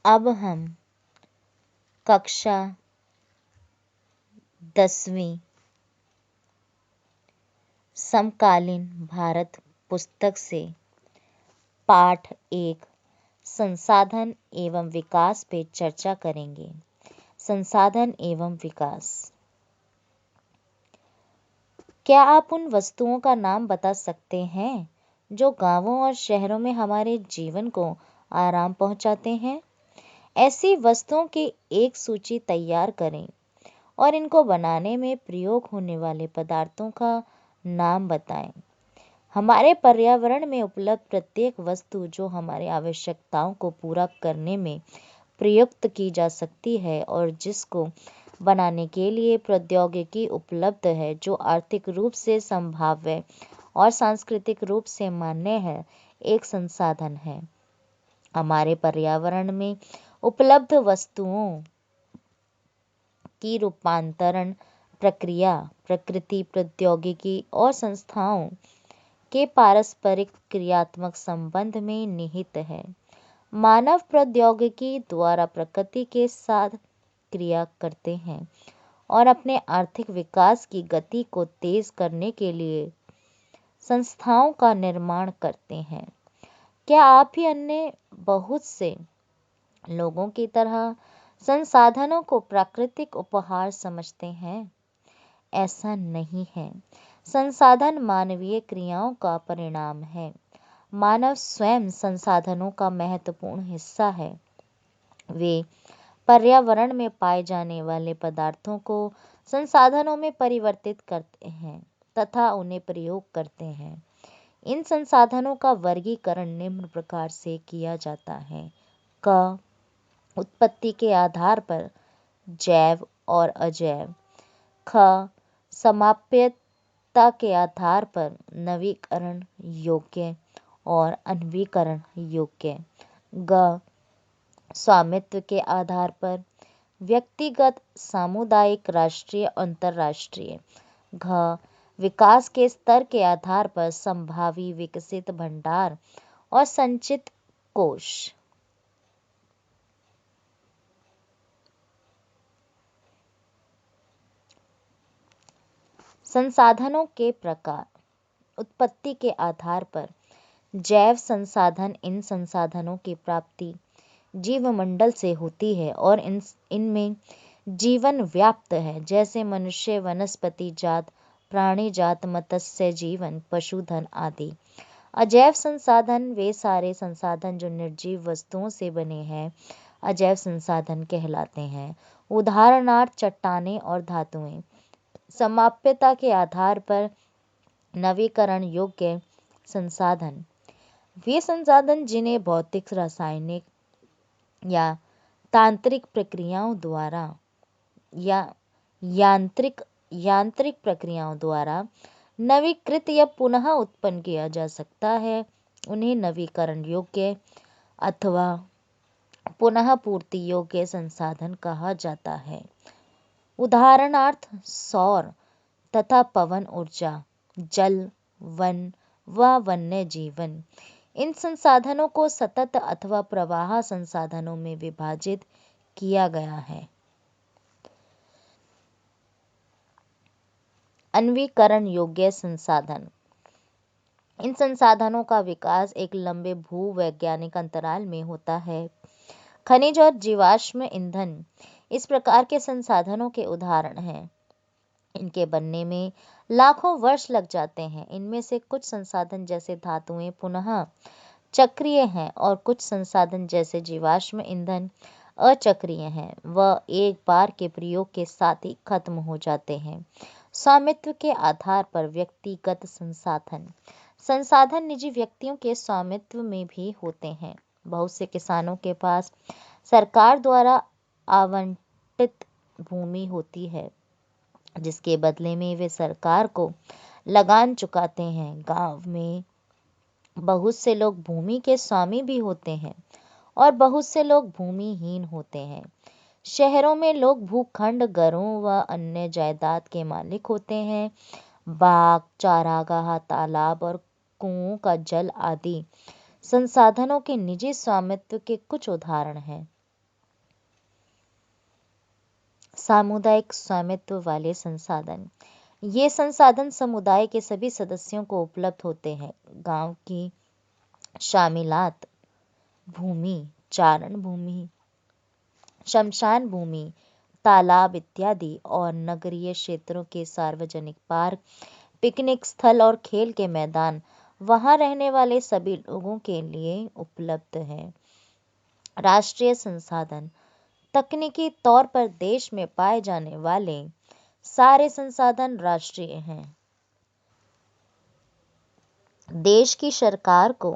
अब हम कक्षा 10वीं समकालीन भारत पुस्तक से पाठ 1 संसाधन एवं विकास पे चर्चा करेंगे। संसाधन एवं विकास। क्या आप उन वस्तुओं का नाम बता सकते हैं जो गांवों और शहरों में हमारे जीवन को आराम पहुंचाते हैं? ऐसी वस्तुओं की एक सूची तैयार करें और इनको बनाने में प्रयोग होने वाले पदार्थों का नाम बताएं। हमारे पर्यावरण में उपलब्ध प्रत्येक वस्तु जो हमारी आवश्यकताओं को पूरा करने में प्रयुक्त की जा सकती है और जिसको बनाने के लिए प्रौद्योगिकी उपलब्ध है, जो आर्थिक रूप से संभाव्य और सांस्कृतिक रूप से मान्य है, एक संसाधन है। हमारे पर्यावरण में उपलब्ध वस्तुओं की रूपांतरण प्रक्रिया प्रकृति, प्रौद्योगिकी और संस्थाओं के पारस्परिक क्रियात्मक संबंध में निहित है। मानव प्रौद्योगिकी द्वारा प्रकृति के साथ क्रिया करते हैं और अपने आर्थिक विकास की गति को तेज करने के लिए संस्थाओं का निर्माण करते हैं। क्या आप भी अन्य बहुत से लोगों की तरह संसाधनों को प्राकृतिक उपहार समझते हैं? ऐसा नहीं है। संसाधन मानवीय क्रियाओं का परिणाम है। मानव स्वयं संसाधनों का महत्वपूर्ण हिस्सा है। वे पर्यावरण में पाए जाने वाले पदार्थों को संसाधनों में परिवर्तित करते हैं तथा उन्हें प्रयोग करते हैं। इन संसाधनों का वर्गीकरण निम्न प्रकार से किया जाता है। क, उत्पत्ति के आधार पर जैव और अजैव। ख, समाप्यता के आधार पर नवीकरण योग्य और अनवीकरण योग्य। ग, स्वामित्व के आधार पर व्यक्तिगत, सामुदायिक, राष्ट्रीय, अंतरराष्ट्रीय। घ, विकास के स्तर के आधार पर संभावी, विकसित, भंडार और संचित कोश। संसाधनों के प्रकार। उत्पत्ति के आधार पर जैव संसाधन इन संसाधनों की प्राप्ति जीवमंडल से होती है और इनमें जीवन व्याप्त है, जैसे मनुष्य, वनस्पति जात, प्राणी जात, मत्स्य जीवन, पशुधन आदि। अजैव संसाधन वे सारे संसाधन जो निर्जीव वस्तुओं से बने हैं, अजैव संसाधन कहलाते हैं। उदाहरणार्थ चट्टानें और धातुएं। समाप्यता के आधार पर नवीकरण योग्य संसाधन वे संसाधन जिन्हें भौतिक, रासायनिक या तांत्रिक प्रक्रियाओं द्वारा या यांत्रिक प्रक्रियाओं द्वारा नवीकृत या पुनः उत्पन्न किया जा सकता है, उन्हें नवीकरण योग्य अथवा पुनः पूर्ति योग्य संसाधन कहा जाता है। उदाहरणार्थ सौर तथा पवन ऊर्जा, जल, वन व वन्य जीवन। इन संसाधनों को सतत अथवा प्रवाह संसाधनों में विभाजित किया गया है। अनवीकरण योग्य संसाधन इन संसाधनों का विकास एक लंबे भूवैज्ञानिक अंतराल में होता है। खनिज और जीवाश्म ईंधन इस प्रकार के संसाधनों के उदाहरण हैं। इनके बनने में लाखों वर्ष लग जाते हैं। इनमें से कुछ संसाधन जैसे धातुएं पुनः चक्रीय हैं और कुछ संसाधन जैसे जीवाश्म ईंधन अचक्रीय हैं व एक बार के प्रयोग के साथ ही खत्म हो जाते हैं। स्वामित्व के आधार पर व्यक्तिगत संसाधन निजी व्यक्तियों के स्वामित्व में भी होते हैं। बहुत से किसानों के पास सरकार द्वारा आवंटित भूमि होती है, जिसके बदले में वे सरकार को लगान चुकाते हैं। गांव में बहुत से लोग भूमि के स्वामी भी होते हैं और बहुत से लोग भूमिहीन होते हैं। शहरों में लोग भूखंड, घरों व अन्य जायदाद के मालिक होते हैं। बाग, चारागाह, तालाब और कुओं का जल आदि संसाधनों के निजी स्वामित्व के कुछ उदाहरण हैं। सामुदायिक स्वामित्व वाले संसाधन। ये संसाधन समुदाय के सभी सदस्यों को उपलब्ध होते हैं। गांव की शामिलात भूमि, चारण भूमि, शमशान भूमि, तालाब इत्यादि और नगरीय क्षेत्रों के सार्वजनिक पार्क, पिकनिक स्थल और खेल के मैदान वहां रहने वाले सभी लोगों के लिए उपलब्ध हैं। राष्ट्रीय संसाधन तकनीकी तौर पर देश में पाए जाने वाले सारे संसाधन राष्ट्रीय हैं। देश की सरकार को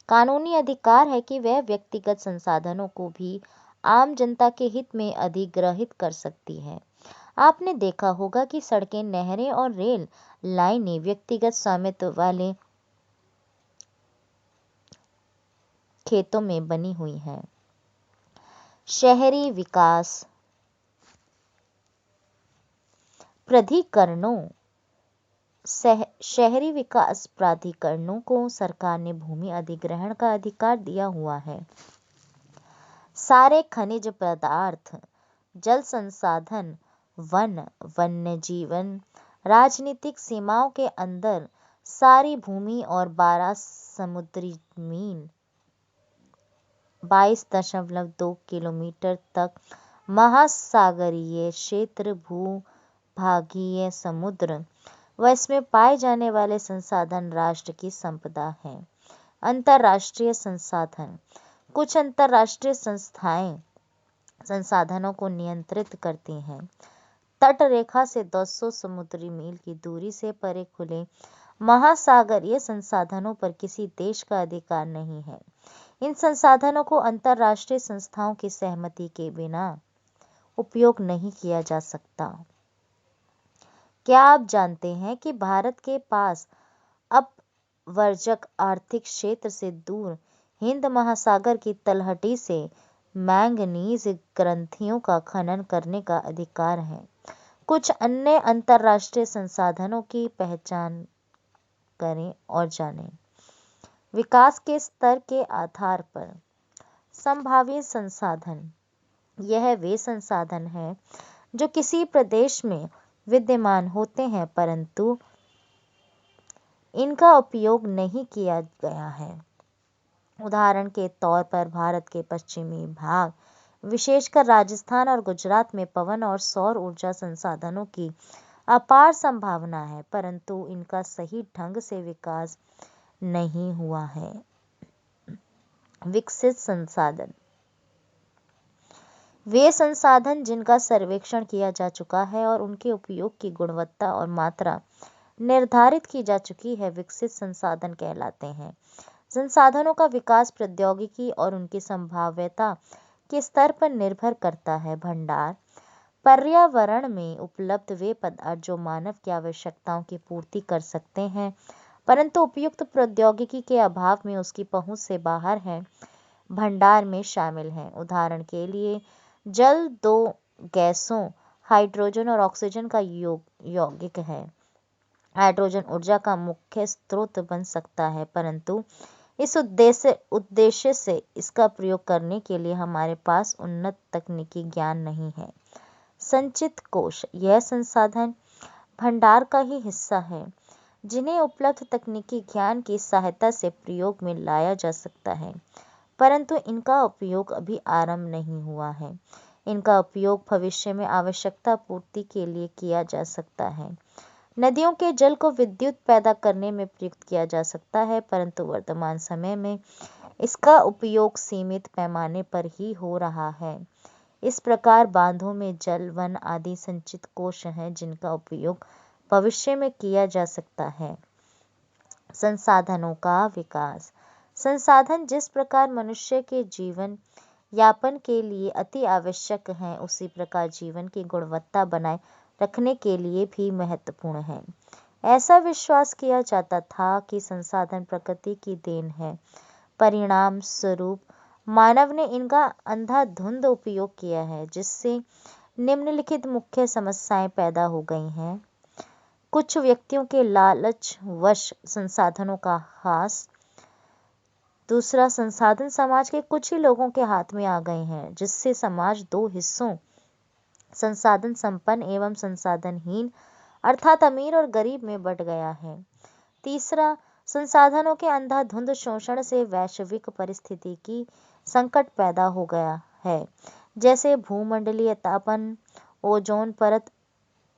कानूनी अधिकार है कि वह व्यक्तिगत संसाधनों को भी आम जनता के हित में अधिग्रहित कर सकती है। आपने देखा होगा कि सड़कें, नहरें और रेल लाइनें व्यक्तिगत स्वामित्व वाले खेतों में बनी हुई हैं। शहरी विकास प्राधिकरणों शहरी विकास प्राधिकरणों को सरकार ने भूमि अधिग्रहण का अधिकार दिया हुआ है। सारे खनिज पदार्थ, जल संसाधन, वन, वन्य जीवन, राजनीतिक सीमाओं के अंदर सारी भूमि और 12 समुद्री मील 22.2 किलोमीटर तक महासागरीय क्षेत्र, भूभागीय समुद्र व इसमें पाए जाने वाले संसाधन राष्ट्र की संपदा है। अंतर्राष्ट्रीय संसाधन कुछ अंतर्राष्ट्रीय संस्थाएं संसाधनों को नियंत्रित करती हैं। तट रेखा से 200 समुद्री मील की दूरी से परे खुले महासागरीय संसाधनों पर किसी देश का अधिकार नहीं है। इन संसाधनों को अंतर्राष्ट्रीय संस्थाओं की सहमति के बिना उपयोग नहीं किया जा सकता। क्या आप जानते हैं कि भारत के पास अपवर्जक आर्थिक क्षेत्र से दूर हिंद महासागर की तलहटी से मैंगनीज ग्रंथियों का खनन करने का अधिकार है। कुछ अन्य अंतर्राष्ट्रीय संसाधनों की पहचान करें और जानें। विकास के स्तर के आधार पर संभावित संसाधन यह वे संसाधन हैं जो किसी प्रदेश में विद्यमान होते हैं परंतु इनका उपयोग नहीं किया गया है। उदाहरण के तौर पर भारत के पश्चिमी भाग, विशेषकर राजस्थान और गुजरात में पवन और सौर ऊर्जा संसाधनों की अपार संभावना है परंतु इनका सही ढंग से विकास नहीं हुआ है। विकसित संसाधन वे संसाधन जिनका सर्वेक्षण किया जा चुका है और उनके उपयोग की गुणवत्ता और मात्रा निर्धारित की जा चुकी है, विकसित संसाधन कहलाते हैं। संसाधनों का विकास प्रौद्योगिकी और उनकी संभाव्यता के स्तर पर निर्भर करता है। भंडार पर्यावरण में उपलब्ध वे पदार्थ जो मानव की आवश्यकताओं की पूर्ति कर सकते हैं परंतु उपयुक्त प्रौद्योगिकी के अभाव में उसकी पहुंच से बाहर है, भंडार में शामिल हैं। उदाहरण के लिए जल दो गैसों हाइड्रोजन और ऑक्सीजन का यौगिक है। हाइड्रोजन ऊर्जा का मुख्य स्रोत बन सकता है परंतु इस उद्देश्य से इसका प्रयोग करने के लिए हमारे पास उन्नत तकनीकी ज्ञान नहीं है। संचित कोष यह संसाधन भंडार का ही हिस्सा है जिन्हें उपलब्ध तकनीकी ज्ञान की सहायता से प्रयोग में लाया जा सकता है परंतु इनका उपयोग अभी आरंभ नहीं हुआ है। इनका उपयोग भविष्य में आवश्यकता पूर्ति के लिए किया जा सकता है। नदियों के जल को विद्युत पैदा करने में प्रयुक्त किया जा सकता है परंतु वर्तमान समय में इसका उपयोग सीमित पैमाने पर ही हो रहा है। इस प्रकार बांधों में जल, वन आदि संचित कोष हैं जिनका उपयोग भविष्य में किया जा सकता है। संसाधनों का विकास संसाधन जिस प्रकार मनुष्य के जीवन यापन के लिए अति आवश्यक हैं उसी प्रकार जीवन की गुणवत्ता बनाए रखने के लिए भी महत्वपूर्ण है। ऐसा विश्वास किया जाता था कि संसाधन प्रकृति की देन है, परिणाम स्वरूप मानव ने इनका अंधाधुंध उपयोग किया है जिससे निम्नलिखित मुख्य समस्याएं पैदा हो गई हैं। कुछ व्यक्तियों के लालचवश संसाधनों का ह्रास। दूसरा, संसाधन समाज के कुछ ही लोगों के हाथ में आ गए हैं जिससे समाज दो हिस्सों संसाधन संपन्न एवं संसाधनहीन अर्थात अमीर और गरीब में बंट गया है। तीसरा, संसाधनों के अंधाधुंध शोषण से वैश्विक परिस्थिति की संकट पैदा हो गया है, जैसे भूमंडलीय तापन, ओजोन परत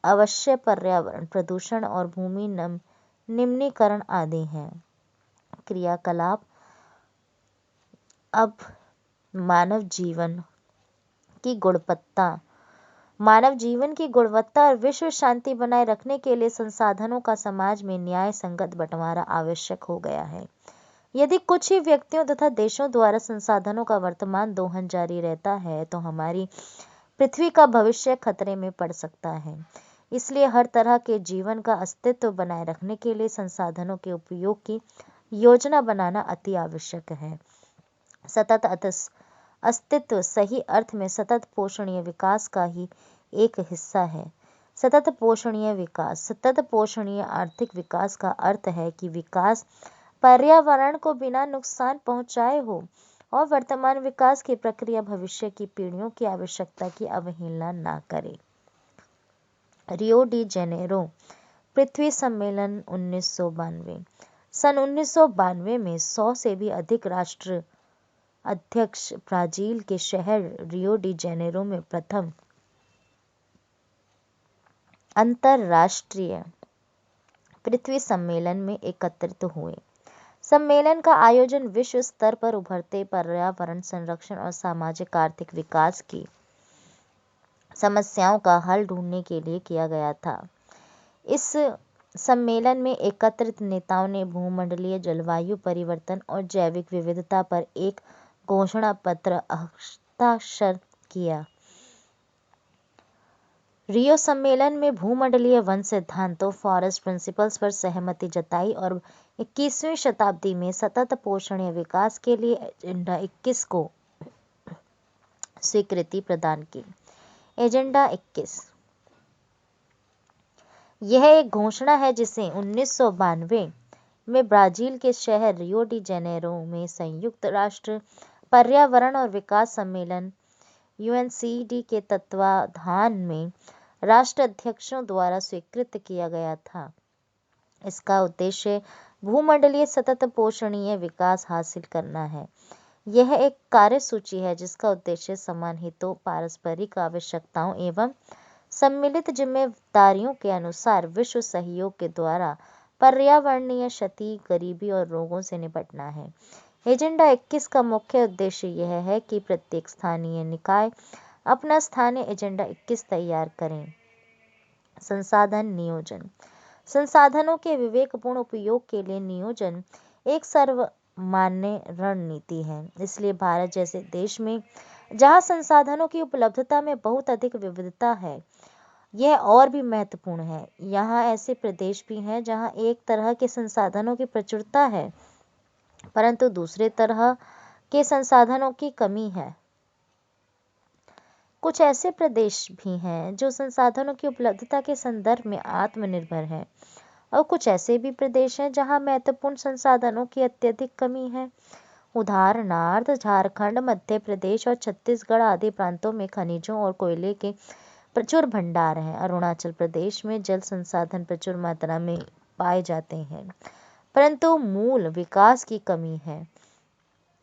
अवश्य, पर्यावरण प्रदूषण और भूमि निम्नीकरण आदि हैं। क्रियाकलाप। अब मानव जीवन की गुणवत्ता और विश्व शांति बनाए रखने के लिए संसाधनों का समाज में न्याय संगत बंटवारा आवश्यक हो गया है। यदि कुछ ही व्यक्तियों तथा देशों द्वारा संसाधनों का वर्तमान दोहन जारी रहता है तो हमारी पृथ्वी का भविष्य खतरे में पड़ सकता है। इसलिए हर तरह के जीवन का अस्तित्व बनाए रखने के लिए संसाधनों के उपयोग की योजना बनाना अति आवश्यक है। सतत अस्तित्व सही अर्थ में सतत पोषणीय विकास का ही एक हिस्सा है। सतत पोषणीय आर्थिक विकास का अर्थ है कि विकास पर्यावरण को बिना नुकसान पहुंचाए हो और वर्तमान विकास की प्रक्रिया भविष्य की पीढ़ियों की आवश्यकता की अवहेलना न करे। रियो डी जेनेरो पृथ्वी सम्मेलन 1992। सन 1992 में 100 से भी अधिक राष्ट्र अध्यक्ष ब्राजील के शहर रियो डी जेनेरो में प्रथम अंतरराष्ट्रीय पृथ्वी सम्मेलन में एकत्रित हुए। सम्मेलन का आयोजन विश्व स्तर पर उभरते पर्यावरण संरक्षण और सामाजिक आर्थिक विकास की समस्याओं का हल ढूंढने के लिए किया गया था। इस सम्मेलन में एकत्रित नेताओं ने भूमंडलीय जलवायु परिवर्तन और जैविक विविधता पर एक घोषणा पत्र हस्ताक्षर किया। रियो सम्मेलन में भूमंडलीय वन सिद्धांतों फॉरेस्ट प्रिंसिपल्स पर सहमति जताई और 21वीं शताब्दी में सतत पोषणीय विकास के लिए एजेंडा 21 को स्वीकृति प्रदान की। एजेंडा 21 यह एक घोषणा है जिसे 1992 में ब्राजील के शहर रियो डी जेनेरो में संयुक्त राष्ट्र पर्यावरण और विकास सम्मेलन यूएनसीडी के तत्वाधान में राष्ट्र अध्यक्षों द्वारा स्वीकृत किया गया था। इसका उद्देश्य भूमंडलीय सतत पोषणीय विकास हासिल करना है। यह एक कार्यसूची है जिसका उद्देश्य समान हितों, पारस्परिक आवश्यकताओं एवं सम्मिलित जिम्मेदारियों के अनुसार विश्व सहयोग के द्वारा पर्यावरणीय क्षति, गरीबी और रोगों से निपटना है। एजेंडा 21 का मुख्य उद्देश्य यह है कि प्रत्येक स्थानीय निकाय अपना स्थानीय एजेंडा 21 तैयार करें। संसाधन नियोजन। संसाधनों के विवेकपूर्ण उपयोग के लिए नियोजन एक सर्वमान्य रणनीति है। इसलिए भारत जैसे देश में जहां संसाधनों की उपलब्धता में बहुत अधिक विविधता है, यह और भी महत्वपूर्ण है। यहाँ ऐसे प्रदेश भी हैं जहाँ एक तरह के संसाधनों की प्रचुरता है परंतु दूसरे तरह के संसाधनों की कमी है। कुछ ऐसे प्रदेश भी हैं जो संसाधनों की उपलब्धता के संदर्भ में आत्मनिर्भर हैं और कुछ ऐसे भी प्रदेश हैं जहाँ महत्वपूर्ण संसाधनों की अत्यधिक कमी है। उदाहरणार्थ झारखंड, मध्य प्रदेश और छत्तीसगढ़ आदि प्रांतों में खनिजों और कोयले के प्रचुर भंडार हैं। अरुणाचल प्रदेश में जल संसाधन प्रचुर मात्रा में पाए जाते हैं परंतु मूल विकास की कमी है।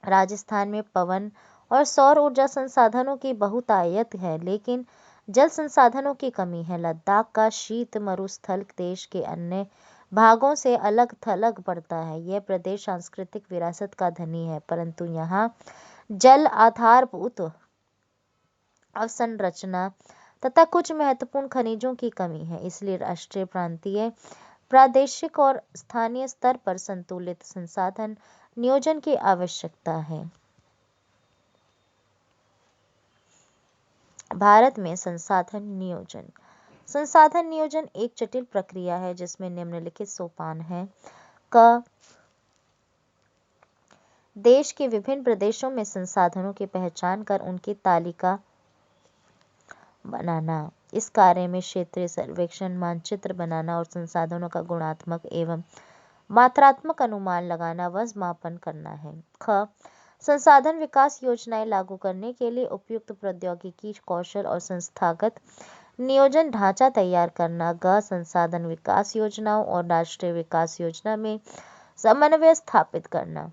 राजस्थान में पवन और सौर ऊर्जा संसाधनों की बहुतायत है लेकिन जल संसाधनों की कमी है। लद्दाख का शीत मरुस्थल देश के अन्य भागों से अलग थलग पड़ता है। यह प्रदेश सांस्कृतिक विरासत का धनी है परंतु यहाँ जल आधारभूत अवसंरचना तथा कुछ महत्वपूर्ण खनिजों की कमी है। इसलिए राष्ट्रीय, प्रांतीय, प्रादेशिक और स्थानीय स्तर पर संतुलित संसाधन नियोजन की आवश्यकता है। भारत में संसाधन नियोजन। संसाधन नियोजन एक जटिल प्रक्रिया है जिसमें निम्नलिखित सोपान हैं। क, देश के विभिन्न प्रदेशों में संसाधनों की पहचान कर उनकी तालिका बनाना। इस कार्य में क्षेत्रीय सर्वेक्षण, मानचित्र बनाना और संसाधनों का गुणात्मक एवं मात्रात्मक अनुमान लगाना व मापन करना है। ख, संसाधन विकास योजनाएं लागू करने के लिए उपयुक्त प्रौद्योगिकी, कौशल और संस्थागत नियोजन ढांचा तैयार करना। संसाधन विकास योजनाओं और राष्ट्रीय विकास योजना में समन्वय स्थापित करना।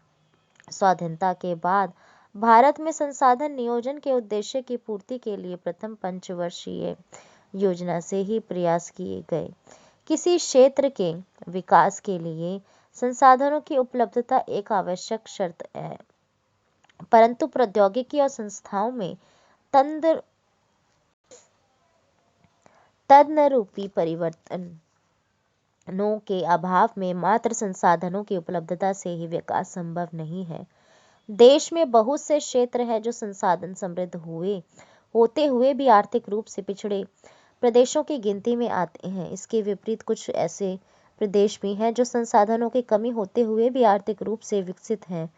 स्वाधीनता के बाद भारत में संसाधन नियोजन के उद्देश्य की पूर्ति के लिए प्रथम पंचवर्षीय योजना से ही प्रयास किए गए। किसी क्षेत्र के विकास के लिए संसाधनों की उपलब्धता एक आवश्यक शर्त है, परंतु प्रौद्योगिकी और संस्थाओं में तदनुरूपी परिवर्तनों के अभाव में मात्र संसाधनों की उपलब्धता से ही विकास संभव नहीं है। देश में बहुत से क्षेत्र हैं जो संसाधन समृद्ध होते हुए भी आर्थिक रूप से पिछड़े प्रदेशों की गिनती में आते हैं। इसके विपरीत कुछ ऐसे प्रदेश भी हैं जो संसाधनों की कमी होते हुए भी आर्थिक रूप से विकसित हैं।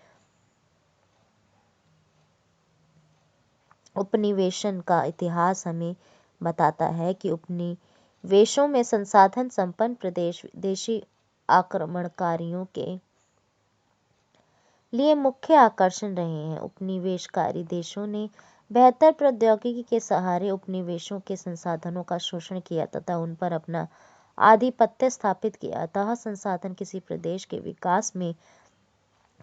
उपनिवेशन का इतिहास हमें बताता है कि उपनिवेशों में संसाधन संपन्न प्रदेश विदेशी आक्रमणकारियों के लिए मुख्य आकर्षण रहे हैं। उपनिवेशकारी देशों ने बेहतर प्रौद्योगिकी के सहारे उपनिवेशों के संसाधनों का शोषण किया तथा उन पर अपना आधिपत्य स्थापित किया। अतः संसाधन किसी प्रदेश के विकास में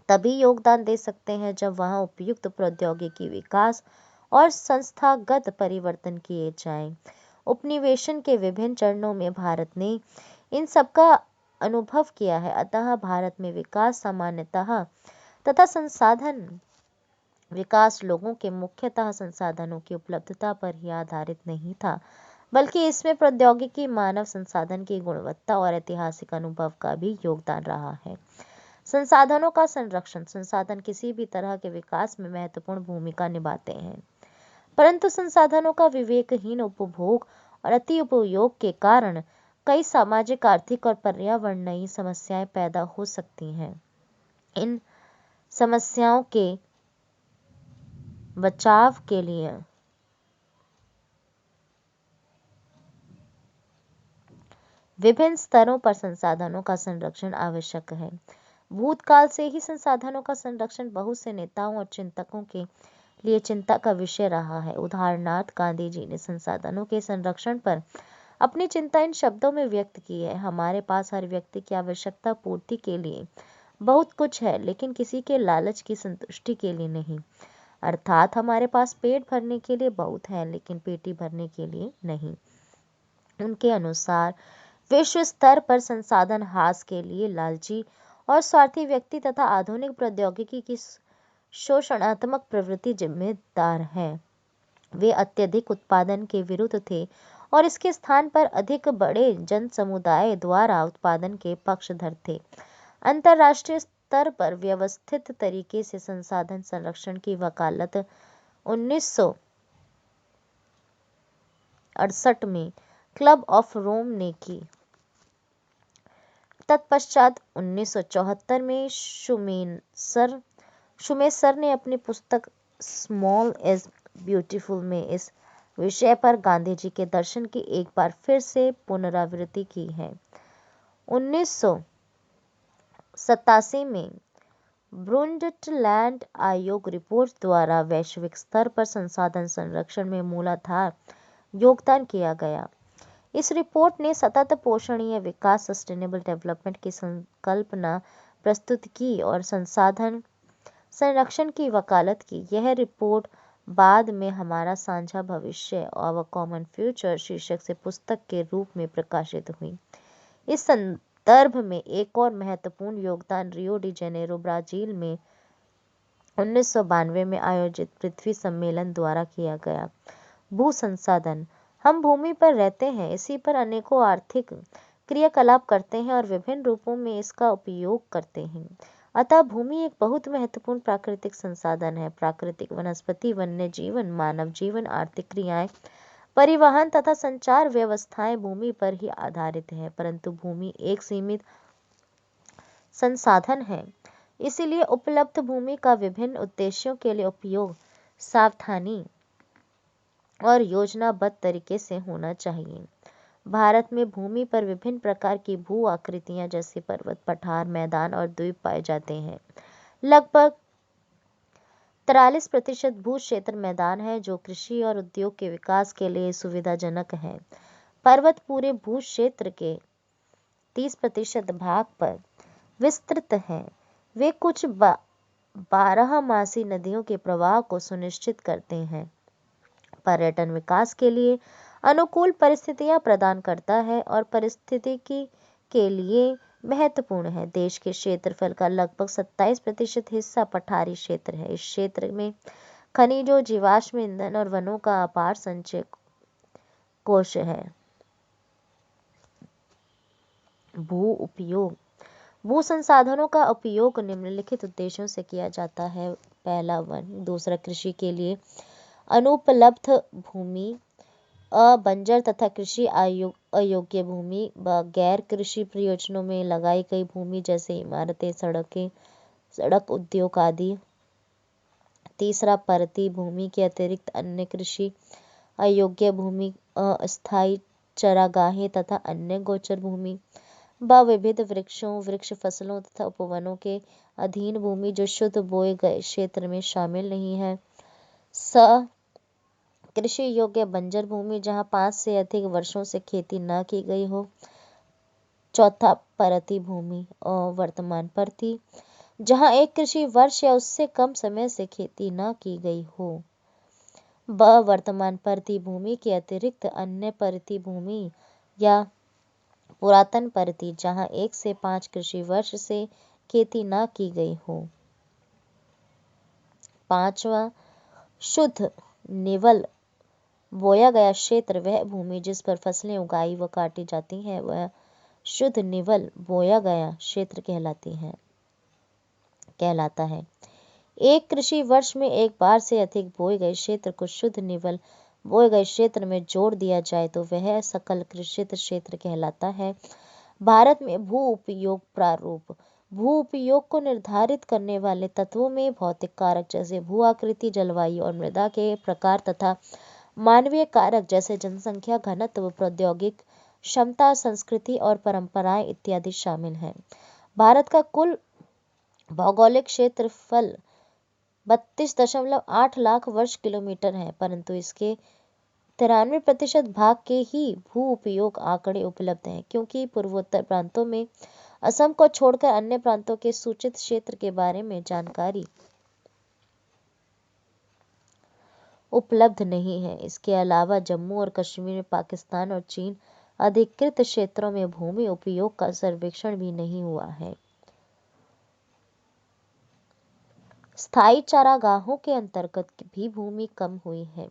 तभी योगदान दे सकते हैं जब वहां उपयुक्त प्रौद्योगिकी विकास और संस्थागत परिवर्तन किए जाएं। उपनिवेशन के विभिन्न चरणों में भारत ने इन सबका अनुभव किया है। अतः भारत में विकास सामान्यतः तथा संसाधन विकास लोगों के मुख्यतः संसाधनों की उपलब्धता पर ही आधारित नहीं था, बल्कि इसमें प्रौद्योगिकी, मानव संसाधन की गुणवत्ता और ऐतिहासिक अनुभव का भी योगदान रहा है। संसाधनों का संरक्षण। संसाधन किसी भी तरह के विकास में महत्वपूर्ण भूमिका निभाते हैं, परंतु संसाधनों का विवेकहीन उपभोग और अति उपयोग के कारण कई सामाजिक, आर्थिक और पर्यावरणीय समस्याएं पैदा हो सकती हैं। इन समस्याओं के बचाव के लिए विभिन्न स्तरों पर संसाधनों का संरक्षण आवश्यक है। भूतकाल से ही संसाधनों का संरक्षण बहुत से नेताओं और चिंतकों के लिए चिंता का विषय रहा है। उदाहरणार्थ, गांधी जी ने संसाधनों के संरक्षण पर अपनी चिंता इन शब्दों में व्यक्त की है: हमारे पास हर व्यक्ति की आवश्यकता पूर्ति के लिए बहुत कुछ है, लेकिन किसी के लालच की संतुष्टि के लिए नहीं। अर्थात हमारे पास पेट भरने के लिए बहुत है, लेकिन पेटी भरने के लिए नहीं। उनके अनुसार विश्व स्तर पर संसाधन हास के लिए लालची और स्वार्थी व्यक्ति तथा आधुनिक प्रौद्योगिकी की शोषणात्मक प्रवृत्ति जिम्मेदार है। वे अत्यधिक उत्पादन के विरुद्ध थे और इसके स्थान पर अधिक बड़े जन समुदाय द्वारा उत्पादन के पक्षधर थे। अंतर्राष्ट्रीय स्तर पर व्यवस्थित तरीके से संसाधन संरक्षण की वकालत 1968 में क्लब ऑफ रोम ने की। तत्पश्चात 1974 में शुमेसर ने अपनी पुस्तक स्मॉल इज ब्यूटीफुल में इस विषय पर गांधी जी के दर्शन की एक बार फिर से पुनरावृत्ति की है। 1987 में ब्रुंडटलैंड आयोग रिपोर्ट द्वारा वैश्विक स्तर पर संसाधन संरक्षण में मूलाधार योगदान किया गया। इस रिपोर्ट ने सतत पोषणीय विकास, सस्टेनेबल डेवलपमेंट की संकल्पना प्रस्तुत की और संसाधन संरक्षण की वकालत की। यह रिपोर्ट बाद में हमारा साझा भविष्य, आवर कॉमन फ्यूचर शीर्षक से पुस्तक के रूप में प्रकाशित हुई। इस संदर्भ में एक और महत्वपूर्ण योगदान रियो डी जेनेरो, ब्राजील में 1992 में आयोजित पृथ्वी सम्मेलन द्वारा किया गया। भू संसाधन। हम भूमि पर रहते हैं, इसी पर अनेकों आर्थिक क्रियाकलाप करते हैं और विभिन्न रूपों में इसका उपयोग करते हैं। अतः भूमि एक बहुत महत्वपूर्ण प्राकृतिक संसाधन है। प्राकृतिक, वनस्पति, वन्य जीवन, मानव जीवन, आर्थिक क्रियाएं, परिवहन तथा संचार व्यवस्थाएं भूमि पर ही आधारित है। परंतु भूमि एक सीमित संसाधन है, इसलिए उपलब्ध भूमि का विभिन्न उद्देश्यों के लिए उपयोग सावधानी और योजनाबद्ध तरीके से होना चाहिए। भारत में भूमि पर विभिन्न प्रकार की भू आकृतियां जैसे पर्वत, पठार, मैदान और द्वीप पाए जाते हैं। लगभग 43% भू क्षेत्र मैदान है जो कृषि और उद्योग के विकास के लिए सुविधाजनक है। पर्वत पूरे भू क्षेत्र के 30% भाग पर विस्तृत हैं। वे कुछ 12 मासी नदियों के प्रवाह को सुनिश्चित करते हैं। पर्यटन विकास के लिए अनुकूल परिस्थितियां प्रदान करता है और पारिस्थितिकी के लिए महत्वपूर्ण है। देश के क्षेत्रफल का लगभग 27% हिस्सा पठारी क्षेत्र है। इस क्षेत्र में खनिजों, जीवाश्म ईंधन और वनों का अपार संचय कोश है। भू उपयोग। भू संसाधनों का उपयोग निम्नलिखित उद्देश्यों से किया जाता है। पहला, वन। दूसरा, कृषि के लिए अनुपलब्ध भूमि, बंजर तथा कृषि अयोग्य भूमि, गैर कृषि प्रयोजनों में लगाई गई भूमि जैसे इमारतें, सड़क, उद्योग आदि। तीसरा, परती भूमि के अतिरिक्त अन्य कृषि अयोग्य भूमि, अस्थायी चरागाहें तथा अन्य गोचर भूमि। विविध वृक्षों, वृक्ष फसलों तथा उपवनों के अधीन भूमि जो शुद्ध बोए गए क्षेत्र में शामिल नहीं है। कृषि योग्य बंजर भूमि जहां 5 से अधिक वर्षों से खेती न की गई हो। चौथा, परती भूमि और वर्तमान परती जहां एक कृषि वर्ष या उससे कम समय से खेती न की गई हो। वर्तमान परती भूमि के अतिरिक्त अन्य परती भूमि या पुरातन परती जहां 1 से 5 कृषि वर्ष से खेती न की गई हो। पांचवा, शुद्ध निवल बोया गया क्षेत्र वह भूमि जिस पर फसलें उगाई व काटी जाती हैं वह शुद्ध निवल बोया गया क्षेत्र कहलाता है। एक कृषि वर्ष में एक बार से अधिक बोए गए क्षेत्र को शुद्ध निवल बोए गए क्षेत्र में जोड़ दिया जाए तो वह सकल कृषित क्षेत्र कहलाता है। भारत में भू उपयोग प्रारूप। भू उपयोग को निर्धारित करने वाले तत्वों में भौतिक कारक जैसे भू आकृति, जलवायु और मृदा के प्रकार तथा मानवीय कारक जैसे जनसंख्या घनत्व, प्रौद्योगिक क्षमता, संस्कृति और परंपराएं इत्यादि शामिल हैं। भारत का कुल भौगोलिक क्षेत्रफल 32.8 लाख वर्ग किलोमीटर है, परंतु इसके 93% भाग के ही भू उपयोग आंकड़े उपलब्ध हैं, क्योंकि पूर्वोत्तर प्रांतों में असम को छोड़कर अन्य प्रांतों के सूचित क्षेत्र के बारे में जानकारी उपलब्ध नहीं है। इसके अलावा जम्मू और कश्मीर में पाकिस्तान और चीन अधिकृत क्षेत्रों में भूमि उपयोग का सर्वेक्षण भी नहीं हुआ है। स्थायी चारागाहों के अंतर्गत भी भूमि कम हुई है।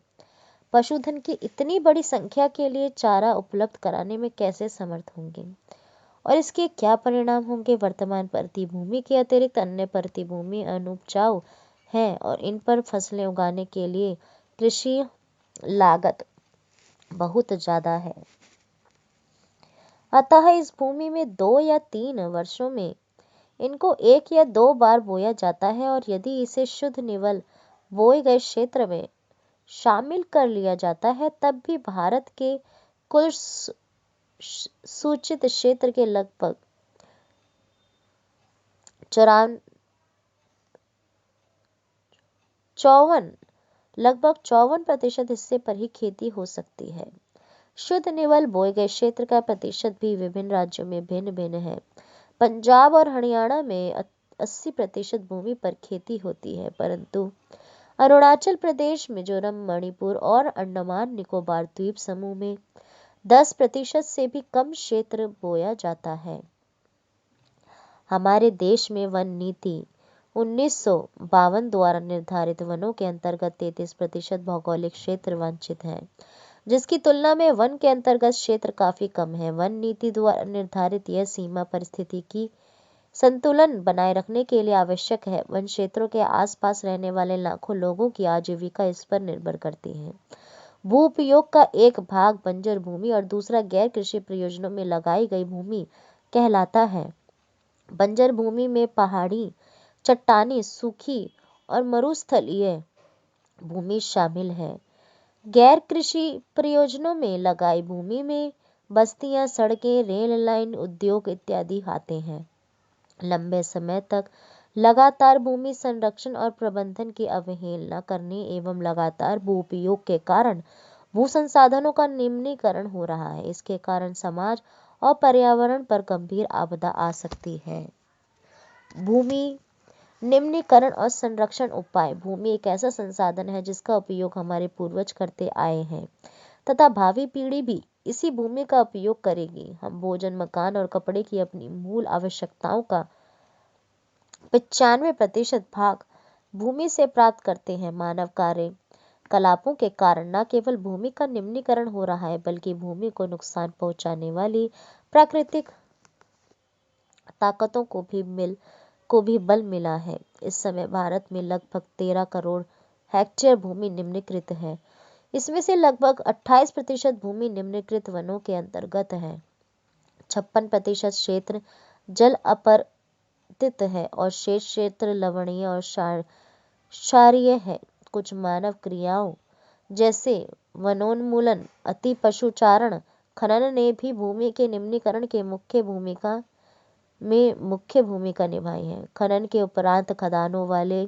पशुधन की इतनी बड़ी संख्या के लिए चारा उपलब्ध कराने में कैसे समर्थ होंगे और इसके क्या परिणाम होंगे। वर्तमान परती भूमि के अतिरिक्त अन्य परती भूमि अनुपजाऊ है और इन पर फसलें उगाने के लिए कृषि लागत बहुत ज्यादा है। अतः इस भूमि में 2 या 3 वर्षों में इनको 1 या 2 बार बोया जाता है और यदि इसे शुद्ध निवल बोए गए क्षेत्र में शामिल कर लिया जाता है तब भी भारत के कुल सूचित क्षेत्र के लगभग 54% हिस्से पर ही खेती हो सकती है। शुद्ध निवल बोए गए क्षेत्र का प्रतिशत भी विभिन्न राज्यों में भिन्न भिन्न है। पंजाब और हरियाणा में 80% भूमि पर खेती होती है, परंतु अरुणाचल प्रदेश, मिजोरम, मणिपुर और अंडमान निकोबार द्वीप समूह में 10% से भी कम क्षेत्र बोया जाता है। हमारे देश में वन नीति 1952 द्वारा निर्धारित वनों के अंतर्गत 33% भौगोलिक क्षेत्र वांछित है, जिसकी तुलना में वन के अंतर्गत क्षेत्र काफी कम है। वन नीति द्वारा निर्धारित यह सीमा परिस्थिति की संतुलन बनाए रखने के लिए आवश्यक है। वन क्षेत्रों के आसपास रहने वाले लाखों लोगों की आजीविका इस पर निर्भर करती है। भू उपयोग का एक भाग बंजर भूमि और दूसरा गैर कृषि प्रयोजनों में लगाई गई भूमि कहलाता है। बंजर भूमि में पहाड़ी, चट्टानी, सूखी और मरुस्थलीय भूमि शामिल है। गैर कृषि प्रयोजनों में लगाई भूमि में बस्तियां, सड़कें, रेल लाइन, उद्योग इत्यादि आते हैं। लंबे समय तक लगातार भूमि संरक्षण और प्रबंधन की अवहेलना करने एवं लगातार भू उपयोग के कारण भू संसाधनों का निम्नीकरण हो रहा है। इसके कारण समाज और पर्यावरण पर गंभीर आपदा आ सकती है। भूमि निम्नीकरण और संरक्षण उपाय। भूमि एक ऐसा संसाधन है जिसका उपयोग हमारे पूर्वज करते आए हैं तथा भावी पीढ़ी भी इसी भूमि का उपयोग करेगी। हम भोजन, मकान और कपड़े की अपनी मूल आवश्यकताओं का 95% भाग भूमि से प्राप्त करते हैं। मानव कार्य कलापों के कारण न केवल भूमि का निम्नीकरण हो रहा है बल्कि भूमि को नुकसान पहुंचाने वाली प्राकृतिक ताकतों को भी बल मिला है। इस समय भारत में लगभग 13 करोड़ हेक्टेयर भूमि निम्नीकृत है। इसमें से लगभग 28% भूमि निम्नीकृत वनों के अंतर्गत है। 56% क्षेत्र जल अपर्तित है और शेष क्षेत्र लवणीय और क्षारीय है। कुछ मानव क्रियाओं जैसे वनोन्मूलन, अति पशुचारण, खनन ने भी भूमि के निम्नीकरण के मुख्य भूमिका निभाई है। खनन के उपरांत खदानों वाले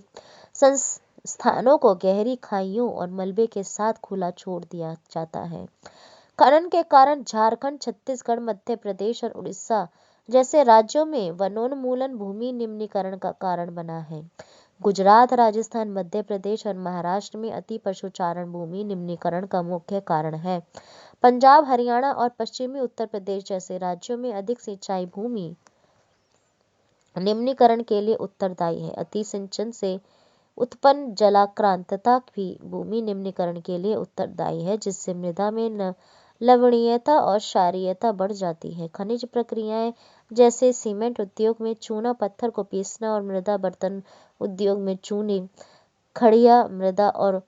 स्थानों को गहरी खाइयों और मलबे के साथ खुला छोड़ दिया जाता है। खनन के कारण झारखंड, छत्तीसगढ़, मध्य प्रदेश और उड़ीसा जैसे राज्यों में वनोन्मूलन भूमि निम्नीकरण का कारण बना है। गुजरात, राजस्थान, मध्य प्रदेश और महाराष्ट्र में अति पशुचारण भूमि निम्नीकरण का मुख्य कारण है। पंजाब, हरियाणा और पश्चिमी उत्तर प्रदेश जैसे राज्यों में अधिक सिंचाई भूमि निम्नीकरण के लिए उत्तरदायी है। अति सिंचन से उत्पन्न जलाक्रांतता भी भूमि निम्नीकरण के लिए उत्तरदायी है, जिससे मृदा में लवणीयता और क्षारीयता बढ़ जाती है। खनिज प्रक्रियाएं जैसे सीमेंट उद्योग में चूना पत्थर को पीसना और मृदा बर्तन उद्योग में चूने, खड़िया मृदा और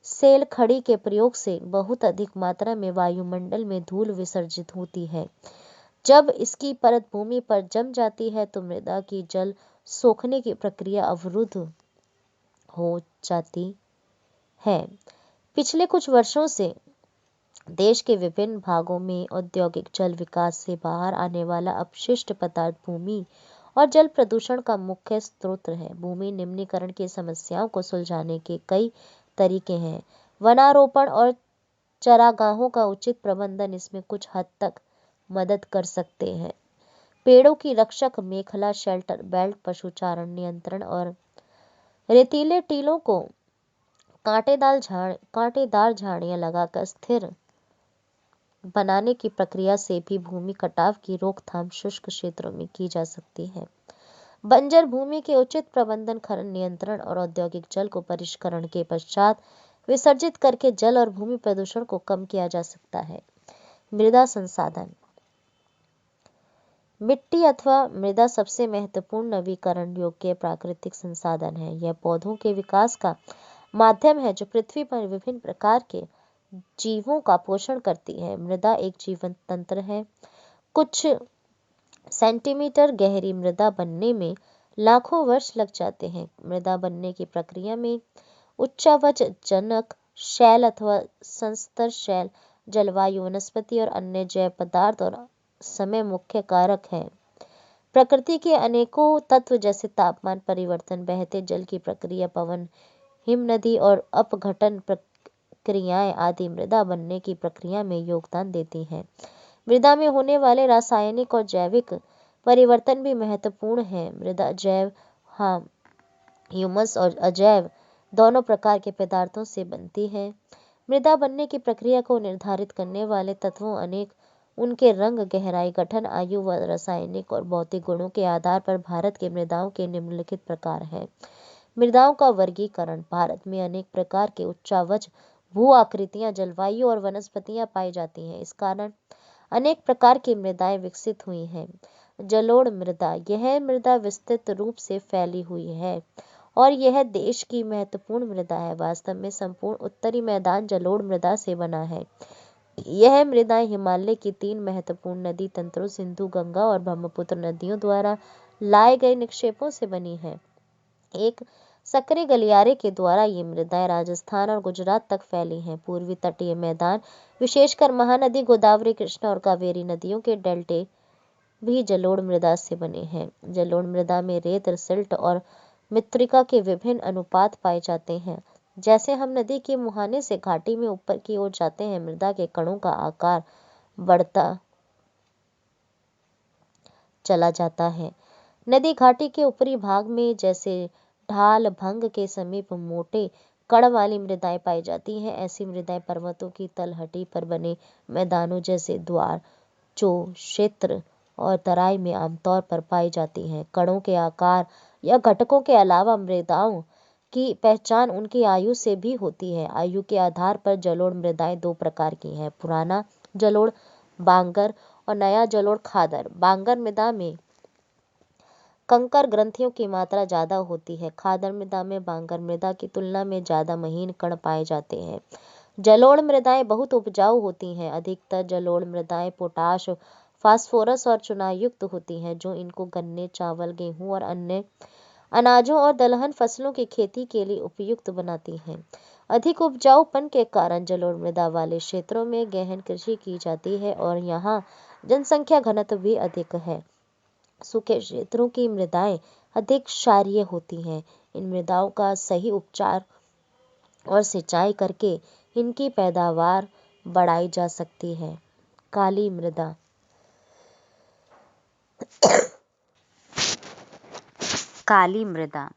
सेल खड़ी के प्रयोग से बहुत अधिक मात्रा में वायुमंडल में धूल विसर्जित होती है। जब इसकी परत भूमि पर जम जाती है तो मृदा की जल सोखने की प्रक्रिया अवरुद्ध हो जाती है। पिछले कुछ वर्षों से देश के विभिन्न भागों में औद्योगिक जल विकास से बाहर आने वाला अपशिष्ट पदार्थ भूमि और जल प्रदूषण का मुख्य स्रोत है। भूमि निम्नीकरण की समस्याओं को सुलझाने के कई तरीके हैं। वनारोपण और चरागाहों का उचित प्रबंधन इसमें कुछ हद तक मदद कर सकते हैं। पेड़ों की रक्षक मेखला शेल्टर बेल्ट पशुचारण नियंत्रण और रेतीले टीलों को कांटेदार झाड़ियां लगाकर स्थिर बनाने की प्रक्रिया से भी भूमि कटाव की रोकथाम शुष्क क्षेत्रों में की जा सकती है। बंजर भूमि के उचित प्रबंधन, खनन नियंत्रण और औद्योगिक जल को परिष्करण के पश्चात विसर्जित करके जल और भूमि प्रदूषण को कम किया जा सकता है। मृदा संसाधन। मिट्टी अथवा मृदा सबसे महत्वपूर्ण नवीकरण योग्य प्राकृतिक संसाधन है। यह पौधों के विकास का माध्यम है जो पृथ्वी पर विभिन्न प्रकार के जीवों का पोषण करती है। मृदा एक जीवन तंत्र है। कुछ सेंटीमीटर गहरी मृदा बनने में लाखों वर्ष लग जाते हैं। मृदा बनने की प्रक्रिया में उच्चावच जनक शैल अथवा संस्तर शैल, जलवायु, वनस्पति और अन्य जैव पदार्थ और समय मुख्य कारक है। प्रकृति के अनेकों तत्व जैसे तापमान परिवर्तन, बहते जल की प्रक्रिया, पवन, हिमनदी और अपघटन प्रक्रियाएं आदि मृदा बनने की प्रक्रिया में योगदान देती हैं। मृदा में होने वाले रासायनिक और जैविक परिवर्तन भी महत्वपूर्ण है। मृदा जैव ह्यूमस और अजैव दोनों प्रकार के पदार्थों से बनती है। मृदा बनने की प्रक्रिया को निर्धारित करने वाले तत्वों अनेक उनके रंग, गहराई, गठन, आयु व रासायनिक और भौतिक गुणों के आधार पर भारत के मृदाओं के निम्नलिखित प्रकार हैं। मृदाओं का वर्गीकरण। भारत में अनेक प्रकार के उच्चावच भू आकृतियां, जलवायु और वनस्पतियां पाई जाती हैं। इस कारण अनेक प्रकार की मृदाएं विकसित हुई हैं। जलोढ़ मृदा। यह मृदा विस्तृत रूप से फैली हुई है और यह देश की महत्वपूर्ण मृदा है। वास्तव में संपूर्ण उत्तरी मैदान जलोढ़ मृदा से बना है। यह मृदाएं हिमालय की 3 महत्वपूर्ण नदी तंत्रों सिंधु, गंगा और ब्रह्मपुत्र नदियों द्वारा लाए गए निक्षेपों से बनी है। एक सक्रिय गलियारे के द्वारा ये मृदाएं राजस्थान और गुजरात तक फैली हैं। पूर्वी तटीय मैदान विशेषकर महानदी गोदावरी, कृष्णा और कावेरी नदियों के डेल्टे भी जलोढ़ मृदा से बने हैं। जलोढ़ मृदा में रेत, सिल्ट और मृत्तिका के विभिन्न अनुपात पाए जाते हैं। जैसे हम नदी के मुहाने से घाटी में ऊपर की ओर जाते हैं, मृदा के कणों का आकार बढ़ता चला जाता है। नदी घाटी के ऊपरी भाग में जैसे ढाल भंग के समीप मोटे कण वाली मृदाएं पाई जाती हैं। ऐसी मृदाएं पर्वतों की तलहटी पर बने मैदानों जैसे द्वार, चो क्षेत्र और तराई में आमतौर पर पाई जाती हैं। कणों के आकार या घटकों के अलावा मृदाओं की पहचान उनकी आयु से भी होती है। आयु के आधार पर जलोढ़ मृदाएं दो प्रकार की हैं: पुराना जलोढ़ बांगर और नया जलोढ़ खादर। बांगर मृदा में कंकर ग्रंथियों की मात्रा ज्यादा होती है। खादर मृदा में बांगर मृदा की तुलना में ज्यादा महीन कण पाए जाते हैं। जलोढ़ मृदाएं बहुत उपजाऊ होती हैं। अधिकतर जलोढ़ मृदाएं पोटाश, फास्फोरस और चुनायुक्त होती हैं, जो इनको गन्ने, चावल, गेहूं और अन्य अनाजों और दलहन फसलों की खेती के लिए उपयुक्त बनाती हैं। अधिक उपजाऊपन के कारण जलोढ़ मृदा वाले क्षेत्रों में गहन कृषि की जाती है और यहाँ जनसंख्या घनत्व भी अधिक है। सूखे क्षेत्रों की मृदाएं अधिक क्षारीय होती हैं। इन मृदाओं का सही उपचार और सिंचाई करके इनकी पैदावार बढ़ाई जा सकती है। काली मृदा। काली मृदा।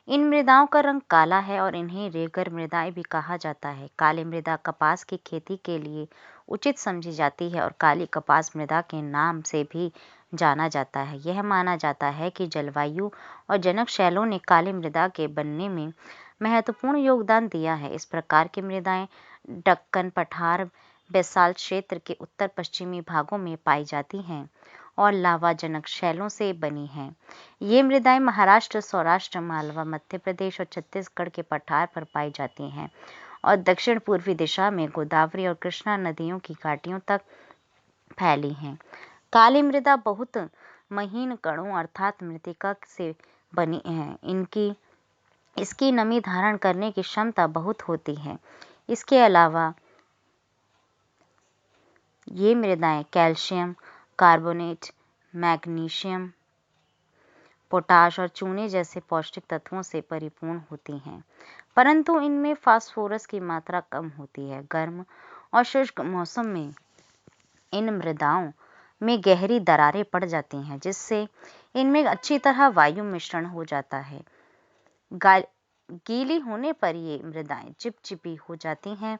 इन मृदाओं का रंग काला है और इन्हें रेगर मृदाएं भी कहा जाता है। काली मृदा कपास की खेती के लिए उचित समझी जाती है और काली कपास मृदा के नाम से भी जाना जाता है। यह माना जाता है कि जलवायु और जनक शैलों ने काली मृदा के बनने में महत्वपूर्ण योगदान दिया है। इस प्रकार की मृदाएं दक्कन पठार बैसाल्ट क्षेत्र के उत्तर पश्चिमी भागों में पाई जाती हैं और लावा जनक शैलों से बनी हैं। ये मृदाएं महाराष्ट्र, सौराष्ट्र, मालवा, मध्य प्रदेश और छत्तीसगढ़ के पठार पर पाई जाती हैं और दक्षिण पूर्वी दिशा में गोदावरी और कृष्णा नदियों की घाटियों तक फैली हैं। काली मृदा बहुत महीन कणों अर्थात मृत्तिका से बनी है। इसकी नमी धारण करने की क्षमता बहुत होती है। इसके अलावा ये मृदाएं कैल्शियम कार्बोनेट, मैग्नीशियम, पोटाश और चूने जैसे पौष्टिक तत्वों से परिपूर्ण होती हैं, परंतु इनमें फास्फोरस की मात्रा कम होती है। गर्म और शुष्क मौसम में इन मृदाओं में गहरी दरारें पड़ जाती हैं, जिससे इनमें अच्छी तरह वायु मिश्रण हो जाता है। गीली होने पर ये मृदाएं चिपचिपी हो जाती हैं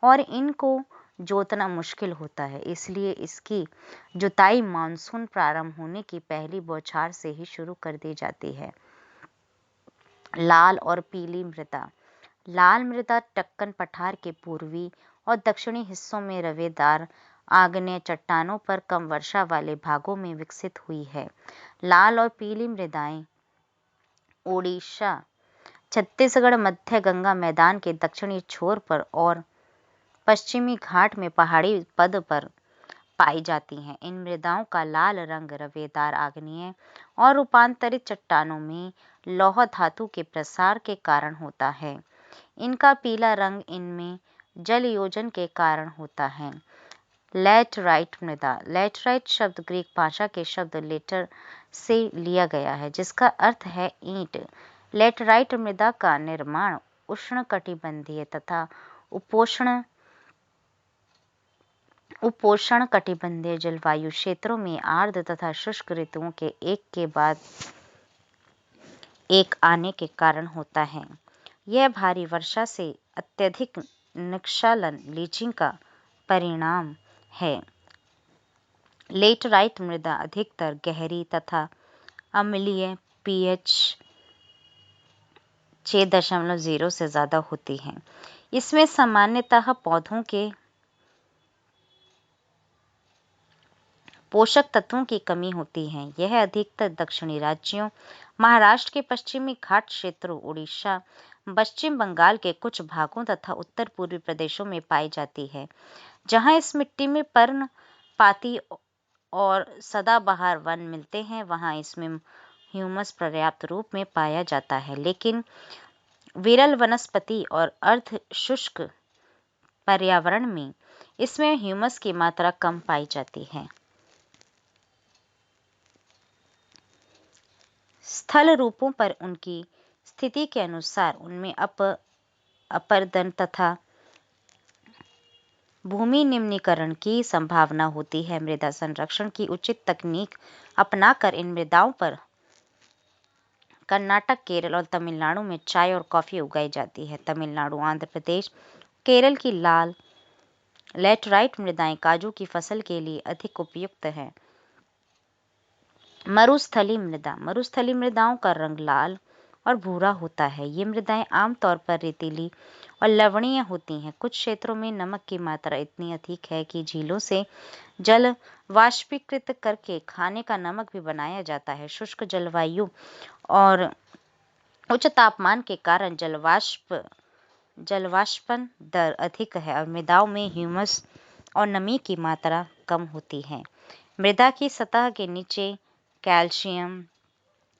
और इनको जोतना मुश्किल होता है। इसलिए इसकी जुताई मानसून प्रारंभ होने की पहली बौछार से ही शुरू कर दी जाती है। लाल और पीली मृदा। लाल मृदा दक्कन पठार के पूर्वी और दक्षिणी हिस्सों में रवेदार आग्नेय चट्टानों पर कम वर्षा वाले भागों में विकसित हुई है। लाल और पीली मृदाएं ओडिशा, छत्तीसगढ़, मध्य गंगा मैदान के दक्षिणी छोर पर और पश्चिमी घाट में पहाड़ी पद पर पाई जाती हैं। इन मृदाओं का लाल रंग रवेदार आग्नेय और रूपांतरित चट्टानों में लौह धातु के प्रसार के कारण होता है। इनका पीला रंग इनमें जल योजन के कारण होता है। लैटराइट मृदा। लैटराइट शब्द ग्रीक भाषा के शब्द लेटर से लिया गया है, जिसका अर्थ है ईंट। लैटराइट मृदा का निर्माण उष्णकटिबंधीय तथा उपोष्णकटिबंधीय जलवायु क्षेत्रों में आर्द्र तथा शुष्क ऋतुओं के एक के बाद एक आने के कारण होता है। यह भारी वर्षा से अत्यधिक निस्खलन लीचिंग का परिणाम है। लेटराइट मृदा अधिकतर गहरी तथा अम्लीय pH 6.0 से ज्यादा होती है। इसमें सामान्यतः पौधों के पोषक तत्वों की कमी होती है। यह अधिकतर दक्षिणी राज्यों, महाराष्ट्र के पश्चिमी घाट क्षेत्रों, उड़ीसा, पश्चिम बंगाल के कुछ भागों तथा उत्तर पूर्वी प्रदेशों में पाई जाती है। जहां इस मिट्टी में पर्णपाती और सदाबहार वन मिलते हैं, वहां इसमें ह्यूमस पर्याप्त रूप में पाया जाता है, लेकिन विरल वनस्पति और अर्ध शुष्क पर्यावरण में इसमें ह्यूमस की मात्रा कम पाई जाती है। स्थल रूपों पर उनकी स्थिति के अनुसार उनमें अपरदन तथा भूमि निम्नीकरण की संभावना होती है। मृदा संरक्षण की उचित तकनीक अपनाकर इन मृदाओं पर कर्नाटक, केरल और तमिलनाडु में चाय और कॉफी उगाई जाती है। तमिलनाडु, आंध्र प्रदेश, केरल की लाल लैटराइट मृदाएं काजू की फसल के लिए अधिक उपयुक्त हैं। मरुस्थली मृदाओं का रंग लाल और भूरा होता है। ये मृदाएं आमतौर पर रेतीली और लवणीय होती हैं। कुछ क्षेत्रों में नमक की मात्रा इतनी अधिक है कि झीलों से जल वाष्पीकृत करके खाने का नमक भी बनाया जाता है। शुष्क जलवायु और उच्च तापमान के कारण जलवाष्पन दर अधिक है और मृदाओं में ह्यूमस और नमी की मात्रा कम होती है। मृदा की सतह के नीचे कैल्शियम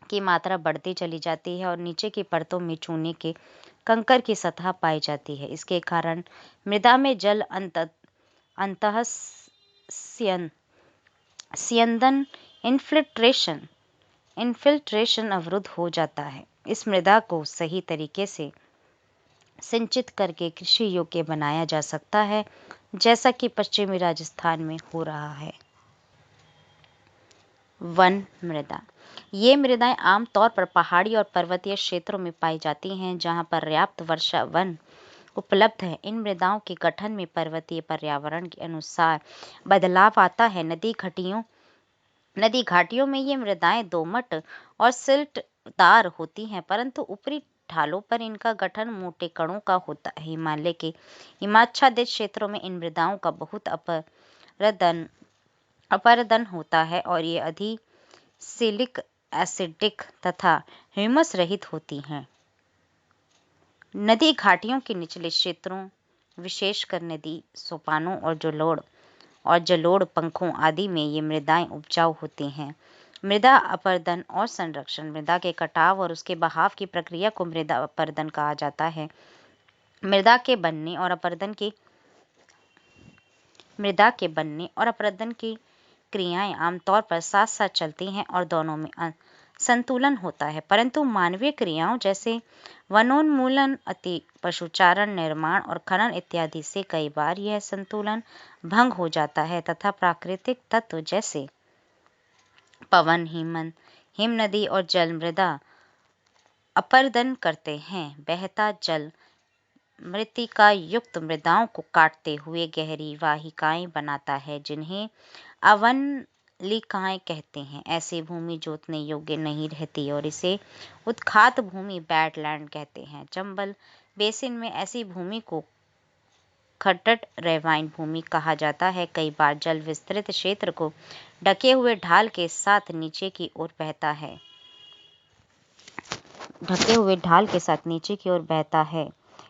की मात्रा बढ़ती चली जाती है और नीचे की परतों में चूने के कंकर की सतह पाई जाती है। इसके कारण मृदा में जल अंतः स्यंदन इन्फिल्ट्रेशन अवरुद्ध हो जाता है। इस मृदा को सही तरीके से सिंचित करके कृषि योग्य बनाया जा सकता है, जैसा कि पश्चिमी राजस्थान में हो रहा है। वन मृदा। ये मृदाएं आमतौर पर पहाड़ी और पर्वतीय क्षेत्रों में पाई जाती हैं, जहां पर्याप्त वर्षा वन उपलब्ध है। इन मृदाओं के गठन में पर्वतीय पर्यावरण के अनुसार बदलाव आता है। नदी घाटियों में ये मृदाएं दोमट और सिल्टदार होती हैं, परंतु ऊपरी ढालों पर इनका गठन मोटे कणों का होता है। हिमालय के हिमाच्छादित क्षेत्रों में इन मृदाओं का बहुत अपरदन होता है और ये अधिक सिलिक एसिडिक तथा ह्यूमस रहित होती हैं। नदी घाटियों के निचले क्षेत्रों, विशेषकर नदी सोपानों और जलोढ़ पंखों आदि में ये मृदाएं उपजाऊ होती हैं। मृदा अपरदन और संरक्षण। मृदा के कटाव और उसके बहाव की प्रक्रिया को मृदा अपरदन कहा जाता है। मृदा के बनने और अपरदन की क्रियाएं आमतौर पर साथ साथ चलती हैं और दोनों में संतुलन होता है, परंतु मानवीय क्रियाओं जैसे वनोन्मूलन, अति पशुचारण, निर्माण और खनन इत्यादि से कई बार यह संतुलन भंग हो जाता है तथा प्राकृतिक तत्व जैसे पवन, हिमनदी और जल मृदा अपरदन करते हैं। बहता जल मृत्तिका युक्त मृदाओं को काटते हुए गहरी वाहिकाएं बनाता है, जिन्हें अवनलिकाएं कहते हैं। ऐसी भूमि जोतने योग्य नहीं रहती और इसे उत्खात भूमि बैडलैंड कहते हैं। चंबल बेसिन में ऐसी भूमि को खड्ड रेवाइन भूमि कहा जाता है। कई बार जल विस्तृत क्षेत्र को ढके हुए ढाल के साथ नीचे की ओर बहता है।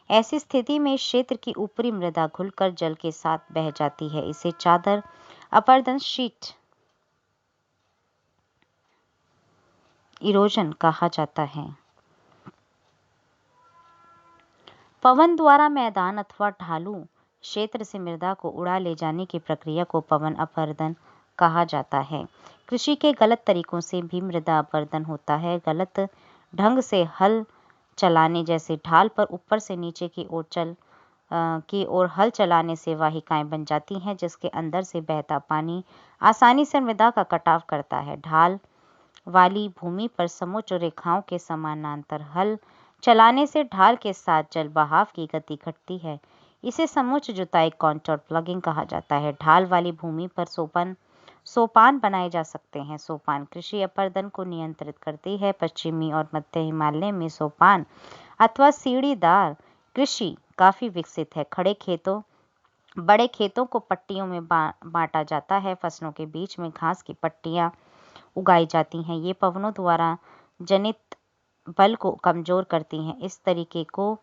ऐसी स्थिति में क्षेत्र की ऊपरी मृदा घुलकर जल के साथ बह जाती है। इसे चादर अपरदन शीट इरोजन कहा जाता है। पवन द्वारा मैदान अथवा ढालू क्षेत्र से मृदा को उड़ा ले जाने की प्रक्रिया को पवन अपरदन कहा जाता है। कृषि के गलत तरीकों से भी मृदा अपरदन होता है। गलत ढंग से हल चलाने, जैसे ढाल पर ऊपर से नीचे की ओर हल चलाने से वाहिकाएं बन जाती हैं, जिसके अंदर से बहता पानी आसानी से मृदा का कटाव करता है। ढाल वाली भूमि पर समोच्च रेखाओं के समानांतर हल चलाने से ढाल के साथ जल बहाव की गति घटती है। इसे समोच्च जुताई कॉन्टोर प्लगिंग कहा जाता है। ढाल वाली भूमि पर सोपान बनाए जा सकते हैं। सोपान कृषि अपरदन को नियंत्रित करती है। पश्चिमी और मध्य हिमालय में सोपान अथवा सीढ़ीदार कृषि काफी विकसित है। बड़े खेतों को पट्टियों में बांटा जाता है। फसलों के बीच में घास की पट्टियां उगाई जाती हैं। ये पवनों द्वारा जनित बल को कमजोर करती हैं। इस तरीके को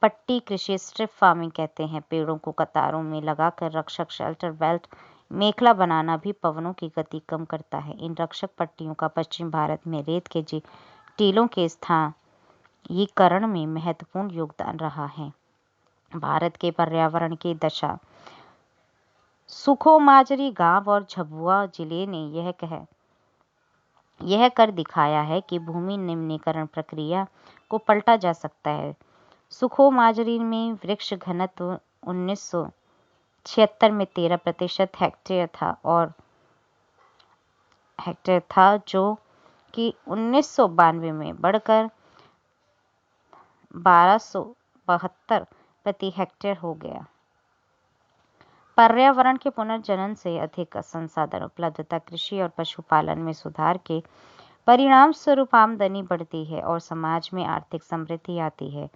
पट्टी कृषि स्ट्रिप फार्मिंग कहते हैं। पेड़ों को कतारों में लगाकर रक्षक शेल्टर बेल्ट मेखला बनाना भी पवनों की गति कम करता है। इन रक्षक पट्टियों का पश्चिम भारत में रेत के टीलों के स्थायीकरण में महत्वपूर्ण योगदान रहा है। भारत के पर्यावरण की दशा। सुखोमाजरी गांव और झाबुआ जिले ने यह कर दिखाया है कि भूमि निम्नीकरण प्रक्रिया को पलटा जा सकता है। सुखो-माजरी में वृक्ष घनत्व 1976 में 13% हेक्टेयर था, जो कि 1992 में बढ़कर 1272 प्रति हेक्टेयर हो गया। पर्यावरण के पुनर्जनन से अधिक संसाधन उपलब्धता, कृषि और पशुपालन में सुधार के परिणाम स्वरूप आमदनी बढ़ती है और समाज में आर्थिक समृद्धि आती है।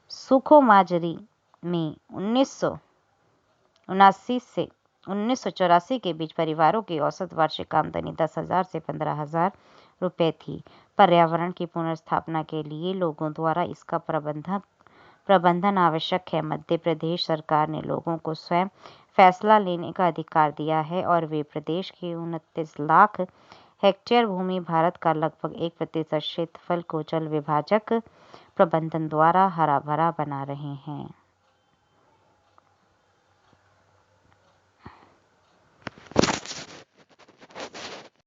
सुखो-माजरी में 1979 से 1984 के बीच परिवारों की औसत वार्षिक आमदनी 10,000 से 15,000 रुपये थी। पर्यावरण की पुनर्स्थापना के लिए लोगों द्वारा इसका प्रबंधन आवश्यक है। मध्य प्रदेश सरकार ने लोगों को स्वयं फैसला लेने का अधिकार दिया है और वे प्रदेश की 29 लाख हेक्टेयर भूमि, भारत का लगभग 1% क्षेत्रफल को जल विभाजक प्रबंधन द्वारा हरा भरा बना रहे हैं।